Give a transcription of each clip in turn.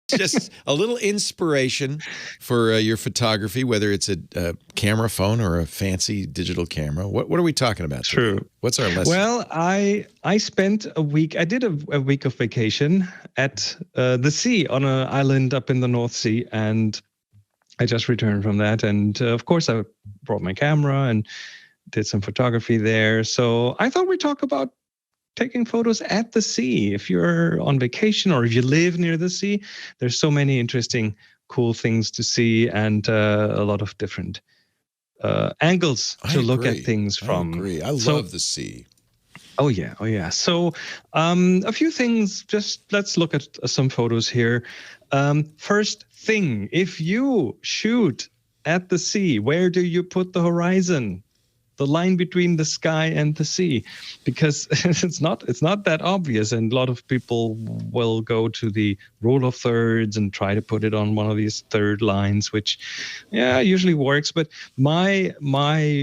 just a little inspiration for your photography, whether it's a camera phone or a fancy digital camera. What are we talking about today? True. What's our lesson? Well, I spent a week. I did a week of vacation at the sea on an island up in the North Sea, and I just returned from that. And of course, I brought my camera and did some photography there. So I thought we'd talk about taking photos at the sea. If you're on vacation or if you live near the sea, there's so many interesting, cool things to see and a lot of different angles to look at things from. I agree. I love the sea. Oh yeah. So a few things. Just let's look at some photos here. First thing, if you shoot at the sea, where do you put the horizon? The line between the sky and the sea, because it's not that obvious, and a lot of people will go to the rule of thirds and try to put it on one of these third lines, which usually works. But my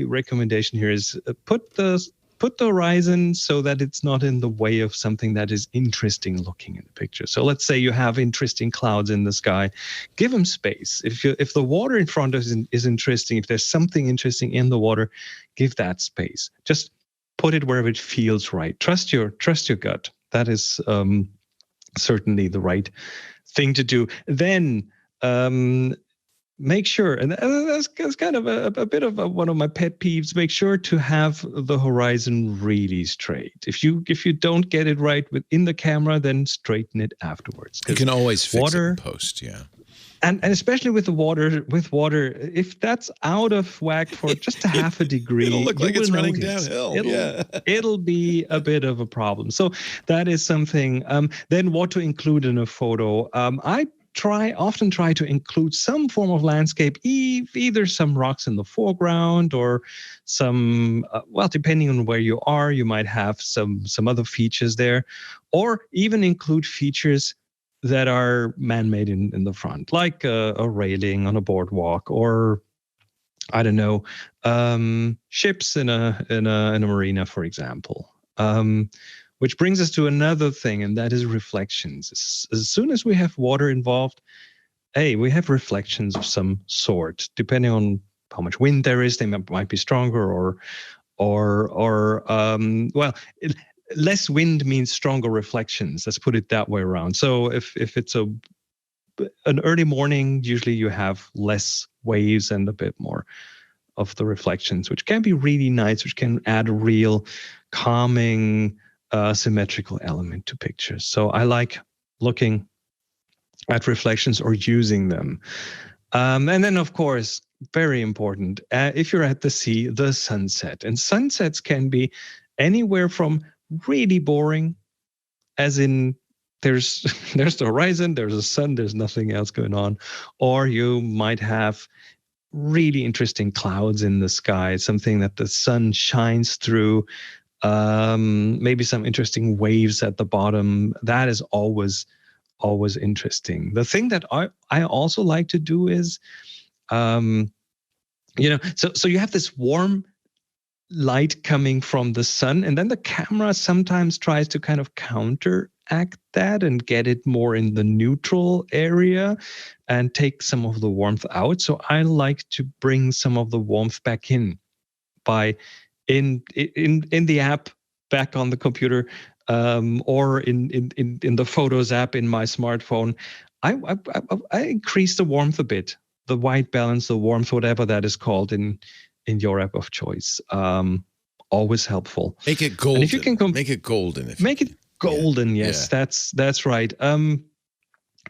recommendation here is put the horizon so that it's not in the way of something that is interesting looking in the picture. So let's say you have interesting clouds in the sky, give them space. If the water in front of is interesting, if there's something interesting in the water, give that space. Just put it wherever it feels right. Trust your gut. That is certainly the right thing to do. Then make sure, and that's kind of a bit of one of my pet peeves, make sure to have the horizon really straight. If you don't get it right within the camera, then straighten it afterwards. You can always fix it in post, yeah. And especially with the water, if that's out of whack for just a half a degree, it'll look like it's running downhill. It'll be a bit of a problem. So that is something. Then what to include in a photo. I often try to include some form of landscape, either some rocks in the foreground or some, depending on where you are, you might have some other features there, or even include features that are man-made in the front, like a railing on a boardwalk, or I don't know, ships in a marina, for example. Which brings us to another thing, and that is reflections. As soon as we have water involved, we have reflections of some sort. Depending on how much wind there is, they might be stronger, less wind means stronger reflections. Let's put it that way around. So if it's an early morning, usually you have less waves and a bit more of the reflections, which can be really nice, which can add a real calming, symmetrical element to pictures. So I like looking at reflections or using them. And then, of course, very important, if you're at the sea, the sunset. And sunsets can be anywhere from really boring, as in there's the horizon, there's a sun, there's nothing else going on, or you might have really interesting clouds in the sky, something that the sun shines through, maybe some interesting waves at the bottom. That is always interesting. The thing that I also like to do is, so you have this warm light coming from the sun, and then the camera sometimes tries to kind of counteract that and get it more in the neutral area and take some of the warmth out. So I like to bring some of the warmth back in by in the app back on the computer, or in the Photos app in my smartphone. I increase the warmth a bit, the white balance, the warmth, whatever that is called in your app of choice. Always helpful. Make it golden. And if you can make it golden. Make it golden. Yes, yeah. That's right.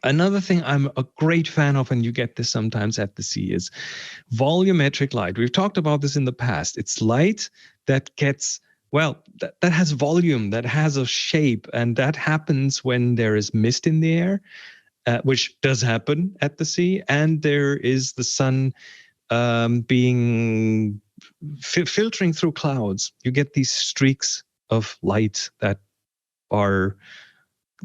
Another thing I'm a great fan of, and you get this sometimes at the sea, is volumetric light. We've talked about this in the past. It's light that gets, that has volume, that has a shape, and that happens when there is mist in the air, which does happen at the sea, and there is the sun being filtering through clouds. You get these streaks of light that are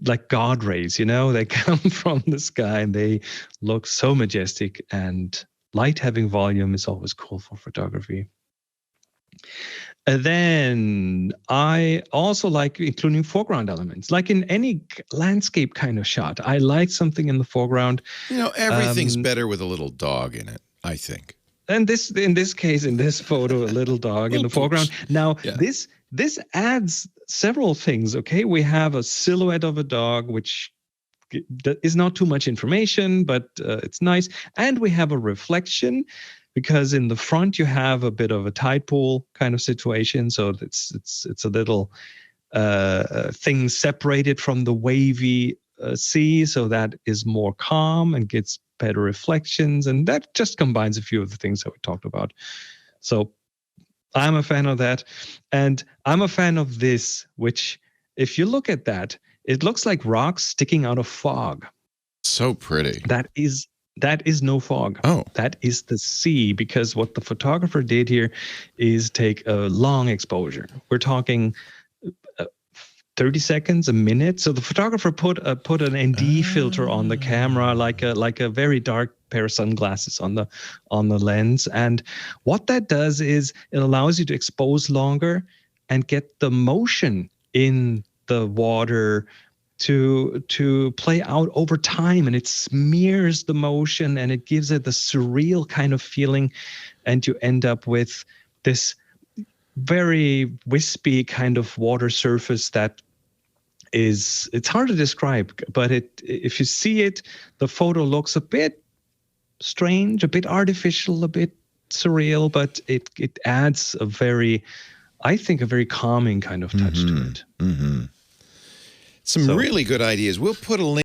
like God rays, they come from the sky and they look so majestic, and light having volume is always cool for photography. And then I also like including foreground elements. Like in any landscape kind of shot, I like something in the foreground. Everything's better with a little dog in it, I think. And in this case, in this photo, a little dog in the foreground. Now, this adds several things. Okay, we have a silhouette of a dog, which is not too much information, but it's nice. And we have a reflection, because in the front you have a bit of a tide pool kind of situation. So it's a little thing separated from the wavy sea, so that is more calm and gets better reflections, and that just combines a few of the things that we talked about. So I'm a fan of that, and I'm a fan of this, which, if you look at that, it looks like rocks sticking out of fog. So pretty. That is no fog. Oh. That is the sea, because what the photographer did here is take a long exposure. We're talking 30 seconds, a minute. So the photographer put an ND filter on the camera, like a very dark pair of sunglasses on the lens. And what that does is it allows you to expose longer and get the motion in the water to play out over time, and it smears the motion and it gives it the surreal kind of feeling, and you end up with this very wispy kind of water surface that it's hard to describe, but if you see it, the photo looks a bit strange, a bit artificial, a bit surreal, but it adds I think a very calming kind of touch to it. Some really good ideas. We'll put a link